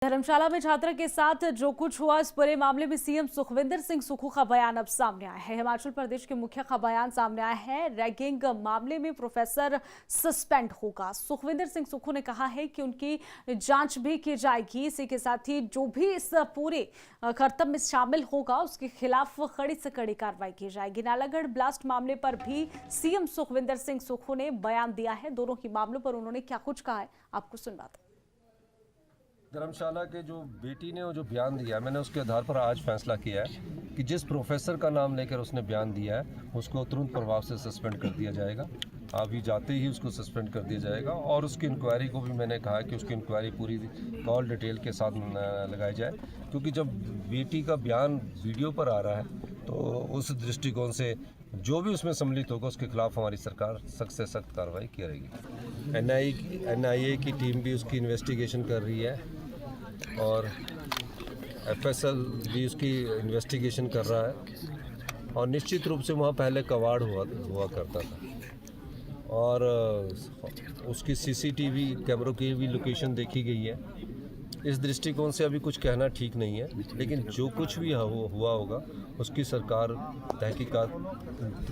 धर्मशाला में छात्रा के साथ जो कुछ हुआ, इस पूरे मामले में सीएम सुखविंदर सिंह सुक्खू का बयान अब सामने आया है। हिमाचल प्रदेश के मुखिया का बयान सामने आया है। रैगिंग मामले में प्रोफेसर सस्पेंड होगा। सुखविंदर सिंह सुक्खू ने कहा है कि उनकी जांच भी की जाएगी। इसी के साथ ही जो भी इस पूरे कर्तव्य में शामिल होगा, उसके खिलाफ कड़ी से कड़ी कार्रवाई की जाएगी। नालागढ़ ब्लास्ट मामले पर भी सीएम सुखविंदर सिंह सुक्खू ने बयान दिया है। दोनों ही मामलों पर उन्होंने क्या कुछ कहा है, आपको सुनवाते हैं। धर्मशाला के जो बेटी ने वो जो बयान दिया, मैंने उसके आधार पर आज फैसला किया है कि जिस प्रोफेसर का नाम लेकर उसने बयान दिया है उसको तुरंत प्रभाव से सस्पेंड कर दिया जाएगा। अभी जाते ही उसको सस्पेंड कर दिया जाएगा और उसकी इंक्वायरी को भी मैंने कहा कि उसकी इंक्वायरी पूरी कॉल डिटेल के साथ लगाई जाए, क्योंकि जब बेटी का बयान वीडियो पर आ रहा है तो उस दृष्टिकोण से जो भी उसमें सम्मिलित होगा उसके खिलाफ हमारी सरकार सख्त से सख्त कार्रवाई करेगी। एनआईए की टीम भी उसकी इन्वेस्टिगेशन कर रही है और एफएसएल भी उसकी इन्वेस्टिगेशन कर रहा है और निश्चित रूप से वहाँ पहले कवाड़ हुआ करता था और उसकी सीसीटीवी कैमरों की भी लोकेशन देखी गई है। इस दृष्टिकोण से अभी कुछ कहना ठीक नहीं है, लेकिन जो कुछ भी हुआ होगा उसकी सरकार तहकीकात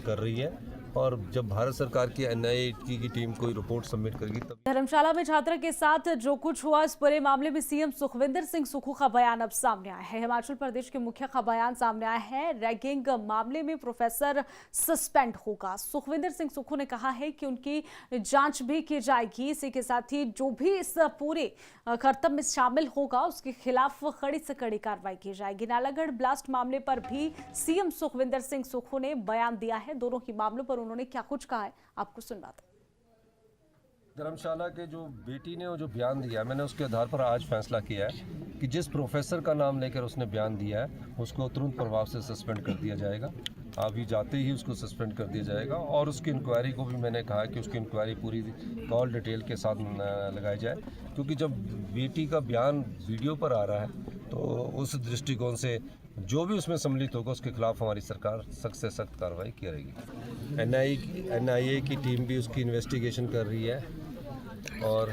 कर रही है और जब भारत सरकार की एनआईए की टीम कोई रिपोर्ट सबमिट करेगी तब। धर्मशाला में छात्रा के साथ जो कुछ हुआ, इस पूरे मामले में सीएम सुखविंदर सिंह सुक्खू का बयान अब सामने आया है। हिमाचल प्रदेश के मुखिया का बयान सामने आया है। रैगिंग मामले में प्रोफेसर सस्पेंड होगा। सुखविंदर सिंह सुक्खू ने कहा है कि उनकी जांच भी की जाएगी। इसी के साथ ही जो भी इस पूरे कर्तव्य में शामिल होगा, उसके खिलाफ कड़ी से कड़ी कार्रवाई की जाएगी। नालागढ़ ब्लास्ट मामले पर भी सीएम सुखविंदर सिंह सुक्खू ने बयान दिया है। दोनों ही मामलों पर उन्होंने क्या कुछ कहा है, आपको सुनवाते हैं। धर्मशाला के जो बेटी ने वो जो बयान दिया, मैंने उसके आधार पर आज फैसला किया है कि जिस प्रोफेसर का नाम लेकर उसने बयान दिया है उसको तुरंत प्रभाव से सस्पेंड कर दिया जाएगा। अभी जाते ही उसको सस्पेंड कर दिया जाएगा और उसकी इंक्वायरी को भी मैंने कहा कि उसकी इंक्वायरी पूरी कॉल डिटेल के साथ लगाई जाए, क्योंकि जब बेटी का बयान वीडियो पर आ रहा है तो उस दृष्टिकोण से जो भी उसमें सम्मिलित होगा उसके खिलाफ हमारी सरकार सख्त से सख्त कार्रवाई करेगी। एनआईए की टीम भी उसकी इन्वेस्टिगेशन कर रही है और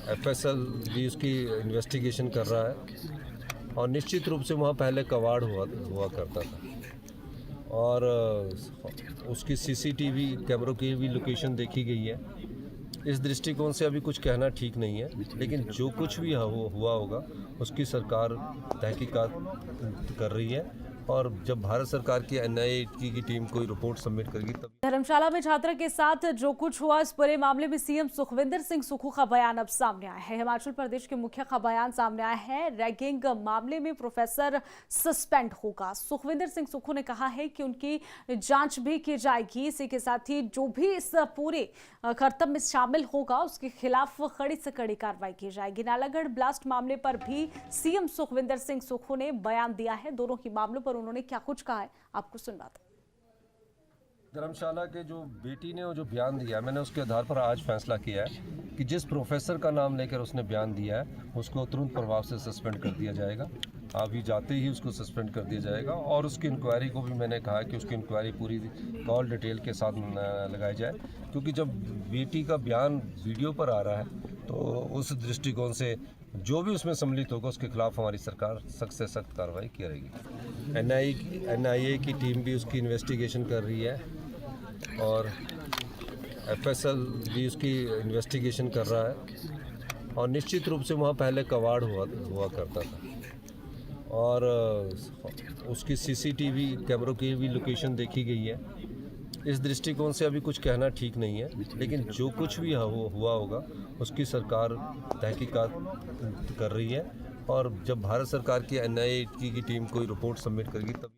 एफएसएल भी उसकी इन्वेस्टिगेशन कर रहा है और निश्चित रूप से वहाँ पहले कवाड़ हुआ करता था और उसकी सीसीटीवी कैमरों की भी लोकेशन देखी गई है। इस दृष्टिकोण से अभी कुछ कहना ठीक नहीं है, लेकिन जो कुछ भी हुआ होगा उसकी सरकार तहकीकात कर रही है और जब भारत सरकार की एनआईए की टीम कोई रिपोर्ट सबमिट करेगी तब। धर्मशाला में छात्रा के साथ जो कुछ हुआ, इस पूरे मामले में सीएम सुखविंदर सिंह सुक्खू का बयान अब सामने आया है। हिमाचल प्रदेश के मुखिया का बयान सामने आया है। रैगिंग मामले में प्रोफेसर सस्पेंड होगा। सुखविंदर सिंह सुक्खू ने कहा है कि उनकी जांच भी की जाएगी। इसी के साथ ही जो भी इस पूरे कर्तव्य में शामिल होगा, उसके खिलाफ कड़ी से कड़ी कार्रवाई की जाएगी। नालागढ़ ब्लास्ट मामले पर भी सीएम सुखविंदर सिंह सुक्खू ने बयान दिया है। दोनों ही मामलों पर उन्होंने क्या कुछ कहा है, आपको सुनवाते हैं। धर्मशाला के जो बेटी ने वो जो बयान दिया, मैंने उसके आधार पर आज फैसला किया है कि जिस प्रोफेसर का नाम लेकर उसने बयान दिया है उसको तुरंत प्रभाव से सस्पेंड कर दिया जाएगा। अभी जाते ही उसको सस्पेंड कर दिया जाएगा और उसकी इंक्वायरी को भी मैंने कहा कि उसकी इंक्वायरी पूरी कॉल डिटेल के साथ लगाई जाए, क्योंकि जब बेटी का बयान वीडियो पर आ रहा है तो उस दृष्टिकोण से जो भी उसमें सम्मिलित होगा उसके खिलाफ हमारी सरकार सख्त से सख्त कार्रवाई करेगी। एनआईए की टीम भी उसकी इन्वेस्टिगेशन कर रही है और एफएसएल भी उसकी इन्वेस्टिगेशन कर रहा है और निश्चित रूप से वहाँ पहले कवाड़ हुआ करता था और उसकी सीसीटीवी कैमरों की भी लोकेशन देखी गई है। इस दृष्टिकोण से अभी कुछ कहना ठीक नहीं है, लेकिन जो कुछ भी हुआ होगा उसकी सरकार तहकीकात कर रही है और जब भारत सरकार की एनआईए की टीम कोई रिपोर्ट सबमिट करेगी तब।